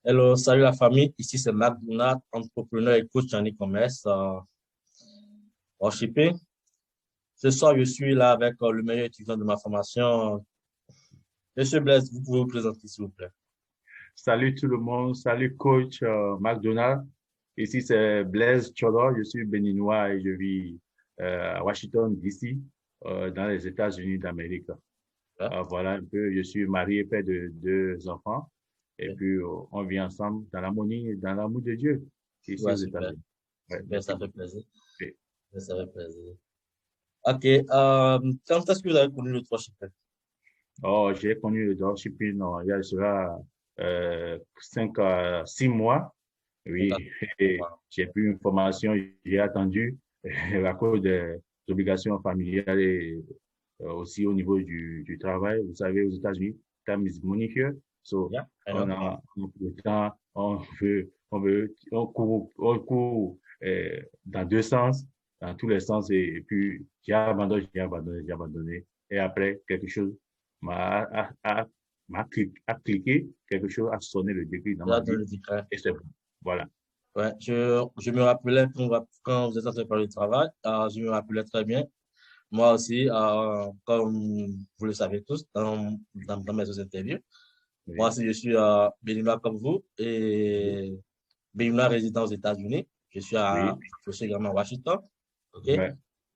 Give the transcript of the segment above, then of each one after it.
Hello, salut la famille. Ici, c'est Marc Donat, entrepreneur et coach en e-commerce, en shipping. Ce soir, je suis là avec le meilleur étudiant de ma formation. Monsieur Blaise, vous pouvez vous présenter, s'il vous plaît. Salut tout le monde, salut coach McDonald. Ici c'est Blaise Chodor, je suis béninois et je vis à Washington, D.C., dans les États-Unis d'Amérique. Ouais, Voilà un peu, je suis marié, père de deux enfants et ok. puis on vit ensemble dans l'harmonie et dans l'amour de Dieu ici Ouais, aux super. États-Unis. Ouais, Super, merci ça fait beaucoup. plaisir. Et, Ça fait plaisir. OK. Quand est-ce que vous avez connu le dropshipping? oh, j'ai connu le dropshipping il y a cela 5 à 6 mois. Oui, et Wow. j'ai pris une formation, j'ai attendu à cause des obligations familiales et aussi au niveau du travail. Vous savez, aux États-Unis, time is money here. So, Yeah, I on know. a le temps, on court dans deux sens, dans tous les sens. Et puis, j'ai abandonné. Et après, quelque chose m'a a cliqué, quelque chose a sonné le déclic dans Là, ma dans vie. le décret. Et c'est bon. Voilà. Ouais, je me rappelais quand vous êtes en train de parler du travail, je me rappelais très bien. Moi aussi, comme vous le savez tous, dans mes autres interviews, moi Oui, aussi, je suis béninois comme vous oui, et béninois résident aux États-Unis. oui, Je suis également à Washington. OK? ouais,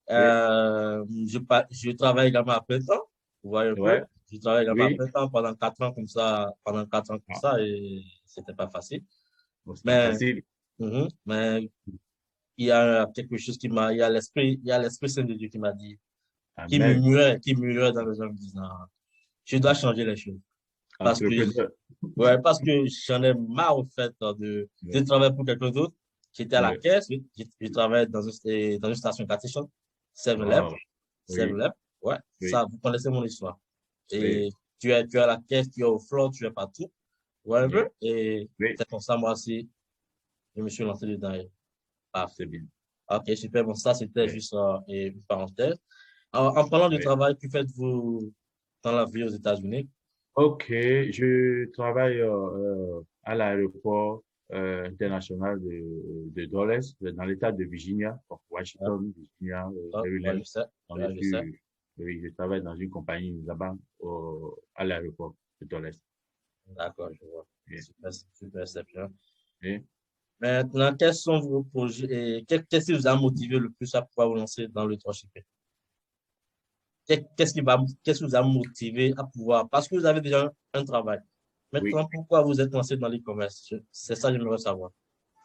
oui, Je travaille également à plein temps. Vous voyez un peu? ouais, Je travaille également à oui. plein temps pendant 4 ans comme ça, Ah, et c'était pas facile. bon, c'est pas Mais, facile. mais il y a quelque chose il y a l'Esprit Saint de Dieu qui m'a dit, Amen. qui murmurait dans les hommes disant, je dois changer les choses. Parce que, Entrepreneur. ouais, parce que j'en ai marre, au fait, de Ouais, travailler pour quelqu'un d'autre. J'étais à la ouais. caisse, je travaillais dans une station station, 7-Eleven, Wow. Oui, 7-Eleven. Ouais, oui, ça, vous connaissez mon histoire. Et oui, tu es à la caisse, tu es au floor, tu es partout. Ouais, un peu. oui, Et oui, c'est comme ça, moi aussi, je me suis lancé dedans. Et, paf. c'est bien. Ok, super. Bon, ça, c'était Ouais. juste une parenthèse. En parlant du Ouais. travail, que faites-vous dans la vie aux États-Unis? OK, je travaille à l'aéroport international de Dulles, dans l'État de Virginia, donc Hein? Washington, Virginia, Ouais, Maryland. je sais. Donc, Ouais, je sais. oui, je travaille dans une compagnie là-bas à l'aéroport de Dulles. D'accord, je vois. Oui. Super, super, c'est bien. Oui. Maintenant, quels sont vos projets et qu'est-ce qui vous a motivé le plus à pouvoir vous lancer dans le dropshipping? Qu'est-ce qui vous a motivé à pouvoir, parce que vous avez déjà un travail. Oui. Maintenant, pourquoi vous êtes lancé dans l'e-commerce? C'est ça que j'aimerais savoir.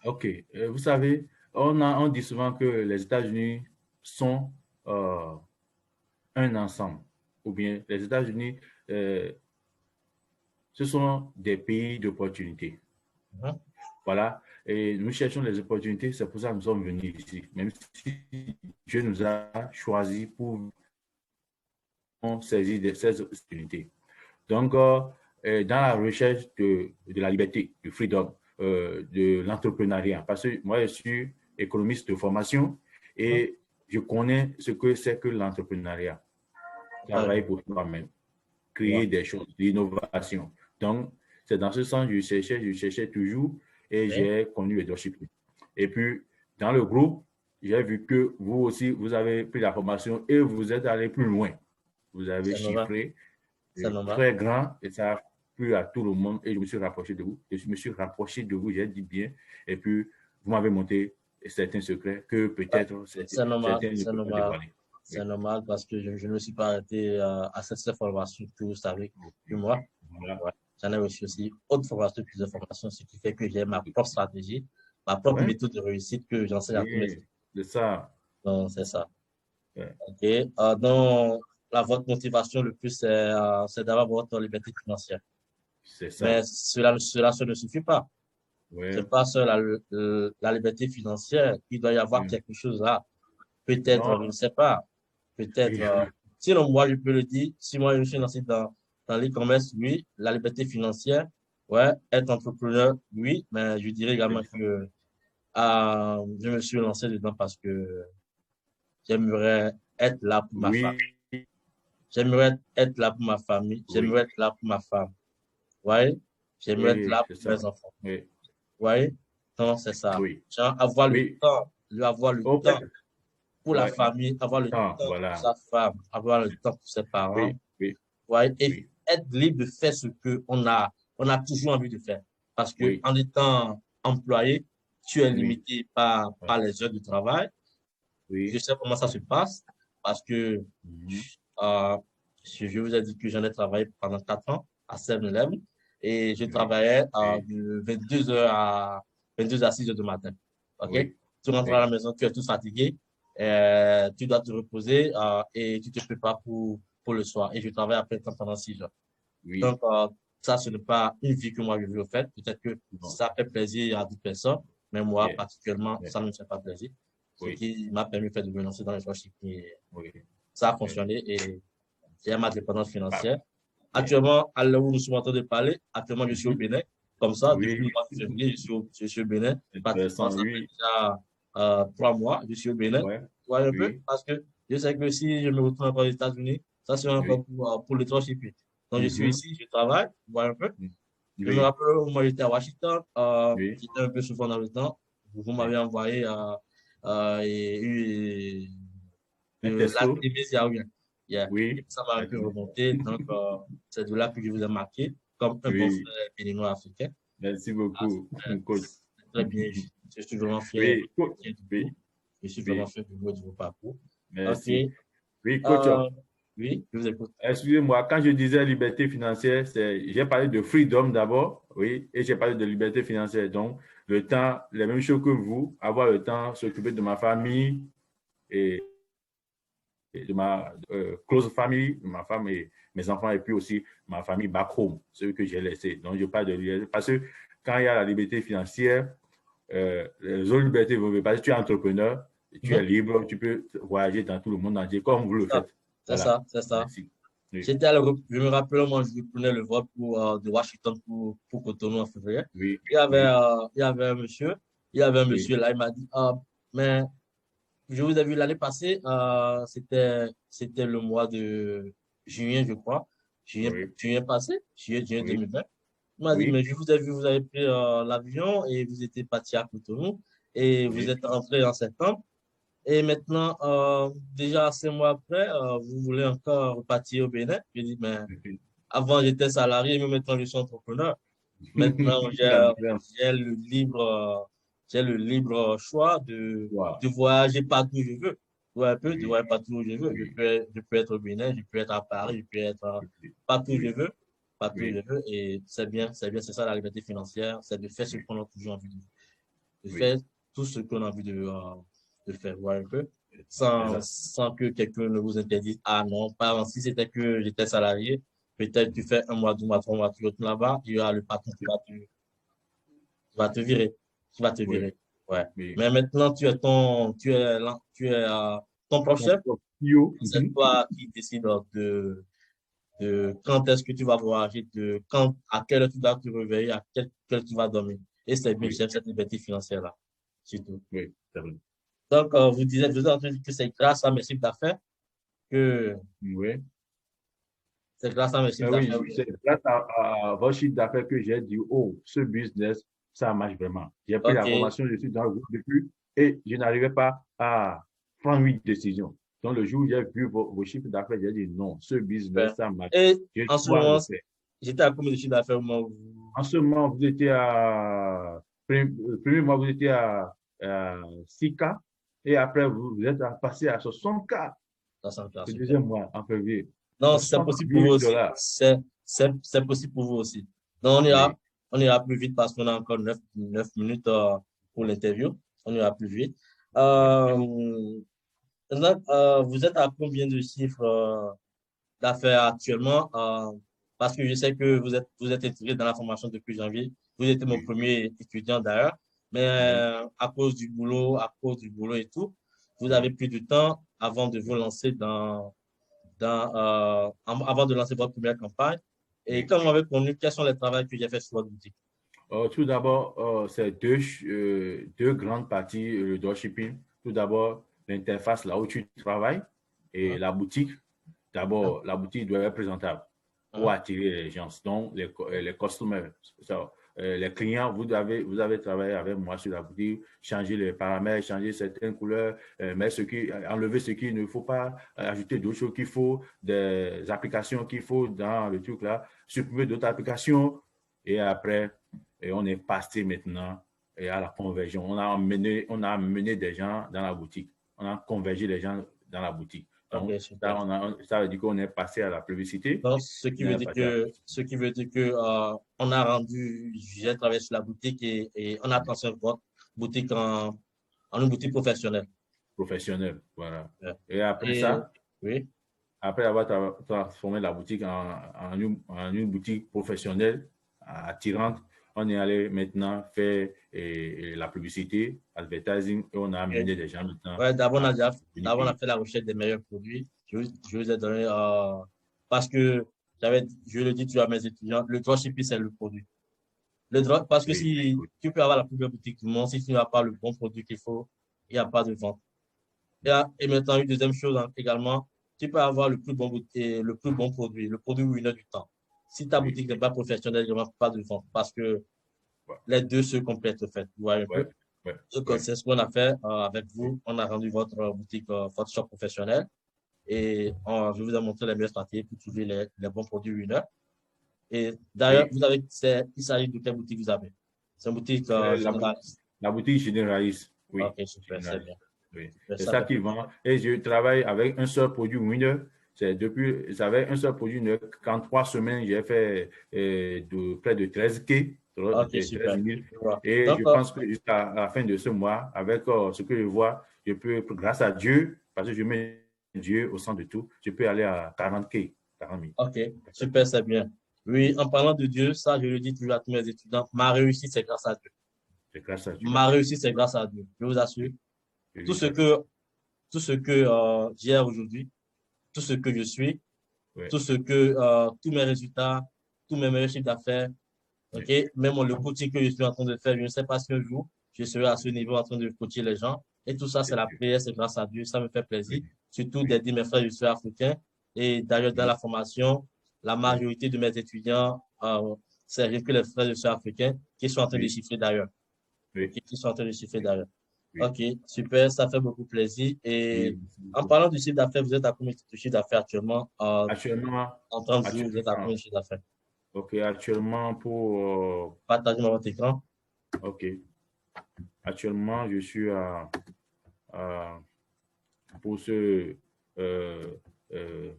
OK. Vous savez, on dit souvent que les États-Unis sont euh, un ensemble, ou bien les États-Unis, euh, ce sont des pays d'opportunités. Mhm. Voilà. Et nous cherchons les opportunités, c'est pour ça que nous sommes venus ici. Même si Dieu nous a choisis pour saisir de ces opportunités. Donc, dans la recherche de la liberté, du freedom, de l'entrepreneuriat, parce que moi, je suis économiste de formation Mhm. et je connais ce que c'est que l'entrepreneuriat. Ouais, Travailler pour toi-même, je vois. créer des choses, l'innovation. Donc, c'est dans ce sens que je cherchais toujours et Oui, j'ai connu le dropshipping. Et puis, dans le groupe, j'ai vu que vous aussi, vous avez pris la formation et vous êtes allé plus loin. Vous avez c'est normal. chiffré C'est normal. très grand et ça a plu à tout le monde et je me suis rapproché de vous. Je me suis rapproché de vous, j'ai dit bien. Et puis, vous m'avez monté certains secrets que Ouais, peut-être c'est normal. certains ne C'est peuvent pas normal. dévoiler. C'est Oui. normal parce que je ne me suis pas arrêté à cette formation que vous savez que moi. Voilà. Ouais. J'en ai reçu aussi autre formation, plusieurs formations, ce qui fait que j'ai ma propre stratégie, ma propre Ouais, méthode de réussite que j'enseigne à tous mes oui, étudiants. c'est ça. Donc, c'est ça. Ouais. OK. Donc, votre motivation le plus, c'est d'avoir votre liberté financière. C'est Mais ça. cela ne suffit pas. Ouais. C'est pas seul la liberté financière. Il doit y avoir Ouais. quelque chose là. Peut-être, Non, je ne sais pas. Peut-être, il faut. sinon, moi, je peux le dire. Si moi, je suis lancé dans l'e-commerce, oui. La liberté financière, ouais. Être entrepreneur, oui. Mais je dirais également que je me suis lancé dedans parce que j'aimerais être là pour ma femme. Oui, J'aimerais être là pour ma famille. oui, J'aimerais être là pour ma femme. Ouais. J'aimerais être Oui, là c'est pour ça. mes enfants. Oui, Vous voyez? Donc, c'est ça. oui, Genre, avoir le oui. temps, lui avoir le Au fait, temps pour la ouais. famille, avoir le Ah, temps pour voilà. sa femme, avoir le temps pour ses parents, Oui, oui, ouais, et oui, être libre de faire ce on a toujours envie de faire. Parce que oui. en étant employé, tu es Oui, limité par, ouais, par les heures de travail. Je oui, sais comment ça se passe parce que mhm, euh, je vous ai dit que j'en ai travaillé pendant 4 ans à 7-Eleven et je oui, travaillais oui, de 22 heures à 22 à 6 heures du matin. OK? oui, Tu rentres à la oui, maison, tu es tout fatigué, tu dois te reposer et tu te prépares pour le soir. Et je travaille après temps pendant 6 heures. oui. Donc, ça, ce n'est pas une vie que moi je veux au fait. Peut-être que Non, ça fait plaisir à d'autres personnes, mais moi, yeah, particulièrement, yeah, ça ne me fait pas plaisir. Ce oui, qui m'a permis de me lancer dans les dropshipping. oui, Ça a oui. fonctionné et j'ai ma dépendance Ah, financière. yeah. Actuellement, à l'heure où nous sommes en train de parler, actuellement, je suis au Mhm, Bénin. Comme ça, depuis le oui, mois de février, je suis au Bénin. Pratiquement, intéressant, ça fait oui, déjà 3 mois, je suis au Bénin. ouais, Ouais, un peu, oui, parce que je sais que si je me retourne encore aux États-Unis, ça sera oui, encore pour le dropshipping. Donc, je suis mhm, ici, je travaille, voilà un peu. Je me oui, rappelle au moment où j'étais à Washington, oui, j'étais un peu souvent dans le temps. Vous oui. m'avez envoyé Un la testo, télévision. Yeah. Et oui, ça m'a un peu d'accord. remonté. Donc, c'est de là que je vous ai marqué comme un bon Oui, frère béninois africain. merci Ah, beaucoup, coach. c'est très bien. Je suis vraiment Oui, fier de vous. oui, Je suis vraiment oui, fier de vous et de vos parcours. OK. merci. Oui, coach. Oui, je vous écoute. Excusez-moi, quand je disais liberté financière, j'ai parlé de freedom d'abord, oui, et j'ai parlé de liberté financière. Donc, le temps, les mêmes choses que vous, avoir le temps, s'occuper de ma famille et de ma close family, de ma femme et mes enfants, et puis aussi ma famille back home, ceux que j'ai laissés. Donc, je parle de liberté. Parce que quand il y a la liberté financière, les autres libertés vont venir. Parce que tu es entrepreneur, tu es Mhm. libre, tu peux voyager dans tout le monde entier, comme vous le C'est ça. faites. C'est Voilà. ça. C'est ça. Merci. Oui, Je me rappelle, moi, je prenais le vol de Washington pour Cotonou en février. oui, oui, Il y avait il y avait un oui. monsieur là, il m'a dit, mais je vous ai vu l'année passée, c'était le mois de juin, je crois. Oui, Juin passé, juin oui, 2020. Il m'a dit, mais oui, je vous ai vu, vous avez pris l'avion et vous étiez parti à Cotonou et vous oui. êtes rentré en septembre. Et maintenant, déjà 5 mois après, vous voulez encore repartir au Bénin. Je dis, mais avant, j'étais salarié, mais maintenant, je suis entrepreneur. Maintenant, j'ai le libre, j'ai le libre choix Wow. de voyager partout où je veux. Ouais, un peu, de Oui, voyager partout où je veux. oui, Je peux être au Bénin, je peux être à Paris, je peux être oui, partout où je oui, veux, partout où je oui, veux. Et c'est ça la liberté financière, c'est de faire ce qu'on a toujours envie de oui. faire, tout ce qu'on a envie de faire, ouais, un peu, C'est ça. sans que quelqu'un ne vous interdise. Ah non, par exemple, si c'était que j'étais salarié, peut-être tu fais 1 mois, 2 mois, 3 mois, tu retournes là-bas, il y aura le patron qui va te virer, qui va te Oui, virer. Ouais. oui. Mais maintenant, tu es ton propre Mon chef. propre CEO. C'est toi qui décides de quand est-ce que tu vas voyager, à quelle heure tu vas te réveiller, à quelle heure tu vas dormir. Et c'est bien, Oui, j'aime cette liberté financière-là, surtout. oui, c'est vrai. Donc, vous êtes en train de dire que c'est grâce à mes chiffres d'affaires que Oui. c'est grâce à mes chiffres Oui, d'affaires. c'est grâce à votre chiffre d'affaires que j'ai dit, oh, ce business, ça marche vraiment. J'ai pris la OK. formation, je suis dans le groupe depuis et je n'arrivais pas à prendre une décision. Donc, le jour où j'ai vu vos chiffres d'affaires, j'ai dit, non, ce business, Super. ça marche. Et Je en ce dois moment, le faire. j'étais à combien de chiffre d'affaires au moment où En ce moment, vous étiez premier mois, vous étiez à 6K et après, vous êtes passé à 60K. ça s'en fait Le super. deuxième mois, en février. Non, c'est possible pour vous 68 aussi. dollars. C'est possible pour vous aussi. Donc, Oui, on ira plus vite parce qu'on a encore 9 minutes pour l'interview. On ira plus vite. oui. Euh, Maintenant, vous êtes à combien de chiffres d'affaires actuellement? Parce que je sais que vous êtes intégré dans la formation depuis janvier. Vous étiez mon Oui, premier étudiant d'ailleurs. Mais oui, à cause du boulot et tout, vous oui. avez plus de temps avant de vous lancer avant de lancer votre première campagne. Et Oui. quand vous m'avez connu, quels sont les travaux que j'ai fait sur votre boutique? Tout d'abord, c'est deux grandes parties, le dropshipping. Tout d'abord, l'interface là où tu travailles et Hein? la boutique. Hein? D'abord, la boutique doit être présentable. pour attirer les gens. Donc, les customers, les clients, vous avez travaillé avec moi sur la boutique, changer les paramètres, changer certaines couleurs, enlever ce qu'il ne faut pas, ajouter d'autres choses qu'il faut, des applications qu'il faut dans le truc là, supprimer d'autres applications. Et après, on est passé maintenant à la conversion. On a amené des gens dans la boutique. On a convergé les gens dans la boutique. Donc, Ok, super. ça veut dire qu'on est passé à la publicité. Donc, ce qui veut dire que, on a rendu, j'ai travaillé sur la boutique et on a transformé votre boutique en une boutique professionnelle. Professionnel, voilà. Ouais. Et après Et, ça, oui, après avoir transformé la boutique en une boutique professionnelle, attirante, on est allé maintenant faire la publicité, advertising, et on a amené ok. des gens maintenant Ouais, à venir d'abord, on a payer. fait la recherche des meilleurs produits. Je vous ai donné, parce que je le dis toujours à mes étudiants, le dropshipping, c'est le produit. Parce que Oui, si oui, tu peux avoir la plus belle boutique du monde, si tu n'as pas le bon produit qu'il faut, il n'y a pas de vente. Et maintenant, une deuxième chose également, tu peux avoir le plus bon produit, le produit winner du temps. Si ta oui, boutique n'est oui. pas professionnelle, il n'y aura pas de vente parce que Ouais, les deux se complètent, en fait. Vous voyez un ouais, peu? ouais, Donc, ouais. c'est ce qu'on a fait avec Oui, vous. On a rendu votre boutique, votre shop professionnel et je vous ai montré les meilleures stratégies pour trouver les bons produits winner. Et d'ailleurs, oui. il s'agit de quelle boutique vous avez? C'est une boutique C'est généraliste. la boutique généraliste. Ok, Oui, super, c'est généraliste. bien. Oui. Super, C'est ça ça fait qui plaisir. vend. Et je travaille avec un seul produit winner. J'avais un seul produit winner. Qu'en 3 semaines, j'ai fait près de 13K, Ok, 13 super. 000. Je vois. Et je Donc, pense que jusqu'à la fin de ce mois, avec ce que je vois, je peux, grâce à Dieu, parce que je mets Dieu au centre de tout, je peux aller à 40K, 40 000. ok, super, c'est bien. Oui, en parlant de Dieu, ça, je le dis toujours à tous mes étudiants, ma réussite, c'est grâce à Dieu. C'est grâce à Dieu. Ma réussite, c'est grâce à Dieu. Je vous assure. Oui, Tout oui, ce d'accord. que, tout ce que j'ai aujourd'hui, tout ce que je suis, Oui, tous mes résultats, tous mes meilleurs chiffres d'affaires, ok, oui, même le coaching que je suis en train de faire, je ne sais pas si un jour je serai à ce niveau en train de coacher les gens. Et tout ça, c'est c'est la Dieu. prière, c'est grâce à Dieu, ça me fait Oui, plaisir. Surtout oui, d'aider mes frères et sœurs africains. Et d'ailleurs, dans oui, la formation, la oui, majorité de mes étudiants, c'est rien que les frères et sœurs africains qui sont en train de oui, chiffrer d'ailleurs. Ok, oui, qui sont en train de chiffrer oui, d'ailleurs. oui. Ok, super, ça fait beaucoup plaisir. Oui, Et merci en beaucoup. parlant du chiffre d'affaires, vous êtes à combien de chiffre d'affaires actuellement? Actuellement, En 30 jours, vous êtes à actuellement, combien de chiffre d'affaires? ok, actuellement Partagez-moi votre écran. ok, actuellement, je suis à- pour ce euh, euh,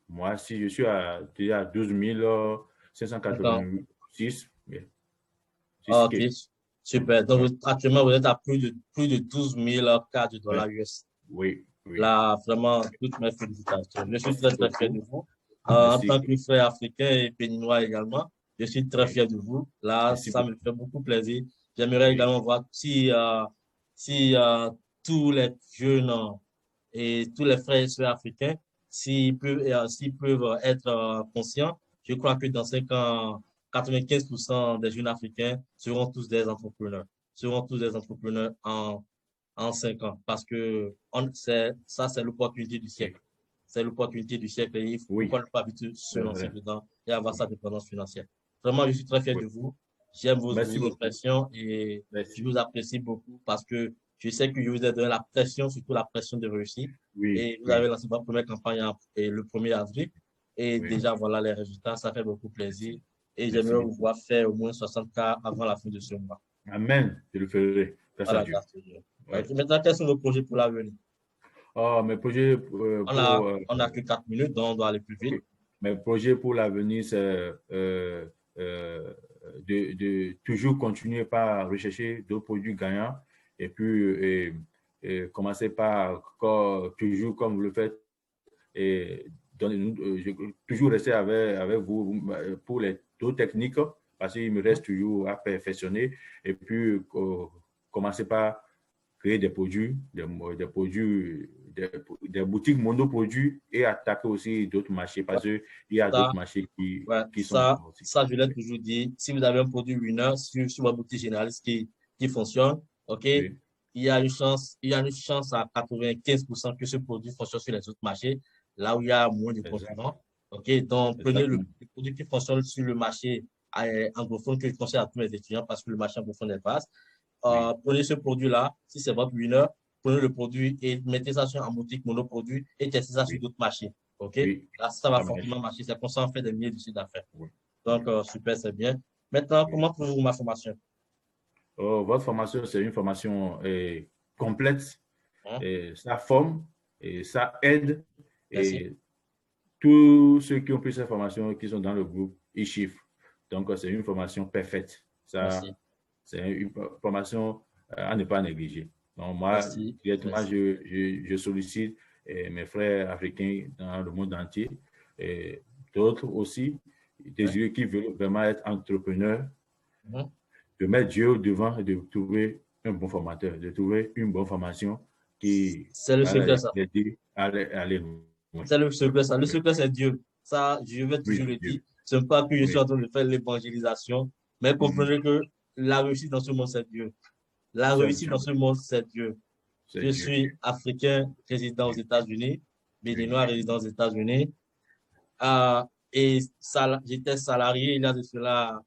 mois-ci, je suis déjà à 12 D'accord. 586, Ah, 6 ok, K. super. Donc, Ouais. actuellement, vous êtes à plus de 12 000 cas de Ouais. dollars US. Oui, oui. Là, vraiment, toutes mes félicitations. Je suis Merci très, très fier de beaucoup. vous. En Merci. tant que frère africain et béninois également, je suis très Oui, fier de vous. Là, merci ça beaucoup. me fait beaucoup plaisir. J'aimerais Oui, également voir si tous les jeunes et tous les frères et sœurs africains, s'ils peuvent être conscients, je crois que dans 5 ans, 95% des jeunes africains seront tous des entrepreneurs, seront tous des entrepreneurs en 5 ans parce que ça, c'est l'opportunité du oui, siècle. C'est l'opportunité du siècle et pourquoi oui, ne pas vite se c'est lancer vrai. dedans et avoir sa Oui, dépendance financière. Vraiment, je suis très fier oui. de vous. J'aime Merci vos beaucoup. impressions et je Merci. vous apprécie beaucoup parce que je sais que je vous ai donné la pression, surtout la pression de réussir. Oui, Et vous avez oui, lancé votre première campagne le 1er avril. Et oui. déjà, voilà les résultats. Ça fait beaucoup plaisir. Merci. Et Merci j'aimerais vous beaucoup. voir faire au moins 60K avant la fin de ce mois. Amen. Je le ferai. Grâce à Voilà, Dieu. grâce à Dieu. Oui. Ok, maintenant, quels sont vos projets pour l'avenir? Oh, mes projets On a que 4 minutes, donc on doit aller plus vite. ok. Mes projets pour l'avenir, c'est de toujours continuer par rechercher d'autres produits gagnants et puis commencer par toujours comme vous le faites et toujours rester avec vous pour les d'autres techniques parce qu'il me reste toujours à perfectionner et puis commencer par créer des produits, des produits, des boutiques monoproduits et attaquer aussi d'autres marchés parce qu'il y a Ça, d'autres marchés ouais, qui sont là aussi. ça, je l'ai Oui, toujours dit. Si vous avez un produit winner sur votre boutique généraliste qui fonctionne, OK, oui, il y a une chance à 95% que ce produit fonctionne sur les autres marchés, là où il y a moins de exact, concurrents. OK? Donc, prenez Exactement. le produit qui fonctionne sur le marché anglophone que je conseille à tous mes étudiants parce que le marché anglophone est vaste. Oui, Prenez ce produit-là, si c'est votre winner, prenez le produit et mettez ça sur un boutique monoproduit et testez ça sur oui, d'autres marchés. OK? oui, Là, ça va ça marche. fortement marcher. C'est pour ça qu'on fait des milliers de chiffres d'affaires. Oui, Donc, oui, super, c'est bien. Maintenant, oui. comment trouvez-vous ma formation? Votre formation, c'est une formation complète, Hein? et ça forme et ça aide Merci. et tous ceux qui ont pris cette formation, qui sont dans le groupe, ils chiffrent. Donc, c'est une formation parfaite. Ça, Merci. c'est une formation à ne pas négliger. Donc, moi, Merci. directement, Merci. je sollicite mes frères africains dans le monde entier et d'autres aussi, Ouais. des yeux qui veulent vraiment être entrepreneurs, Mhm. de mettre Dieu au devant et de trouver un bon formateur, de trouver une bonne formation qui C'est le va secret, ça. les aider à aller loin. C'est le secret, ça. Le Oui, secret, c'est Dieu. Ça, je vais oui, toujours le dire. Dieu. Ce n'est pas que je suis Oui. en train de faire l'évangélisation, mais Mhm. comprenez que la réussite dans ce monde, c'est Dieu. La C'est réussite dans Dieu. ce monde, c'est Dieu. C'est Je Dieu. suis africain, résident aux Oui, États-Unis, oui. béninois, résident aux États-Unis. Euh, et j'étais salarié, il y a de cela,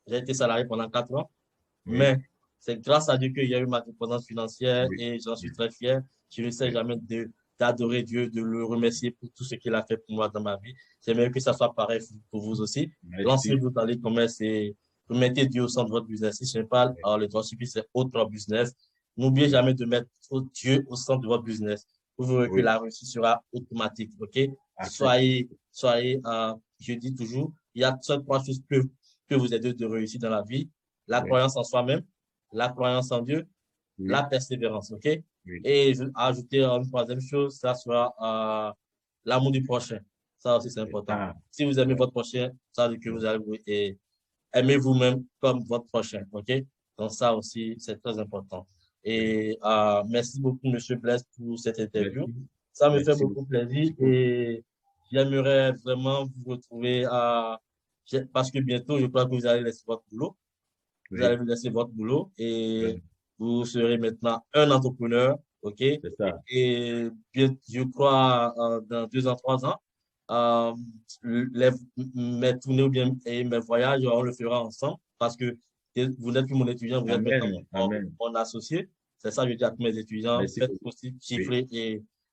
j'ai été salarié pendant 4 ans. Oui, Mais c'est grâce à Dieu qu'il y a eu ma dépendance financière oui, et j'en suis oui, très fier. Je ne sais oui, jamais d'adorer Dieu, de le remercier pour tout ce qu'il a fait pour moi dans ma vie. J'aimerais que ça soit pareil pour vous aussi. merci. Lancez-vous dans les commerces et remettez Dieu au centre de votre business. Si ce n'est pas Oui, le dropshipping, c'est autre business. N'oubliez oui, jamais de mettre Dieu au centre de votre business. Vous verrez que oui. la réussite sera automatique. OK? Après, Je dis toujours, il y a seules 3 choses que vous aider de réussir dans la vie: la oui, croyance en soi-même, la croyance en Dieu, la oui, persévérance, OK? oui. Et je vais ajouter une troisième chose, ça sera l'amour du prochain. Ça aussi, c'est Oui. important. Ah, Si vous aimez ouais, votre prochain, ça veut dire que ouais. vous allez aimer vous-même comme votre prochain, OK? Donc, ça aussi, c'est très important. Oui. Et merci beaucoup, Monsieur Blaise, pour cette interview. Merci. Ça me fait Merci beaucoup beaucoup. plaisir Merci beaucoup. et j'aimerais vraiment vous retrouver parce que bientôt, je crois que vous allez laisser votre boulot. Vous allez Oui, vous laisser votre boulot et oui, vous serez maintenant un entrepreneur, OK? c'est ça. Et je crois dans 2 ans, 3 ans, euh, les, mes tournées ou bien et mes voyages, on le fera ensemble parce que vous n'êtes plus mon étudiant, vous êtes maintenant Amen. Amen. mon associé. C'est ça que je dis à tous mes étudiants. Merci Faites beaucoup. aussi Oui, chiffrer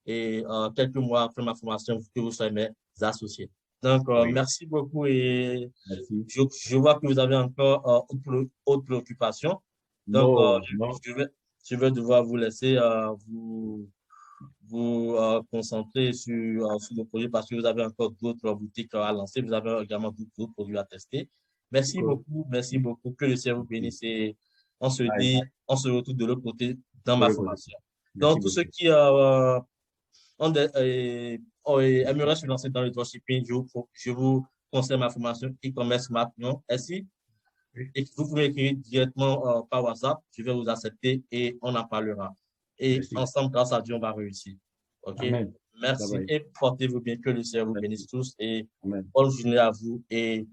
et quelques mois après ma formation, que vous soyez mes associés. Donc, oui. merci beaucoup et Merci. je vois que vous avez encore autre préoccupation. Donc, Non, non. je vais devoir vous laisser vous concentrer sur le projet parce que vous avez encore d'autres boutiques à lancer. Vous avez également d'autres produits à tester. Merci D'accord. beaucoup. Merci beaucoup. Que le Seigneur vous Merci. bénisse et on se Bye. dit, on se retrouve de l'autre côté dans De ma l'autre côté. formation. Merci Donc, tous ceux beaucoup. qui aimeraient se lancer dans le dropshipping, je vous conseille ma formation e-commerce maintenant. Ainsi, Oui, et vous pouvez écrire directement par WhatsApp. Je vais vous accepter et on en parlera. Et merci. ensemble, grâce à Dieu, on va réussir. OK? Amen. Bye Merci bye. et portez-vous bien. Que le Seigneur vous bénisse Merci. tous et Amen. bonne journée à vous et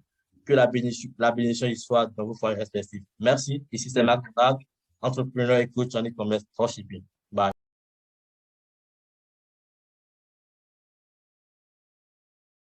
que la bénédiction y soit dans vos foyers respectifs. Merci. Ici, c'est Amen. Marc Conrad, entrepreneur et coach en e-commerce dropshipping.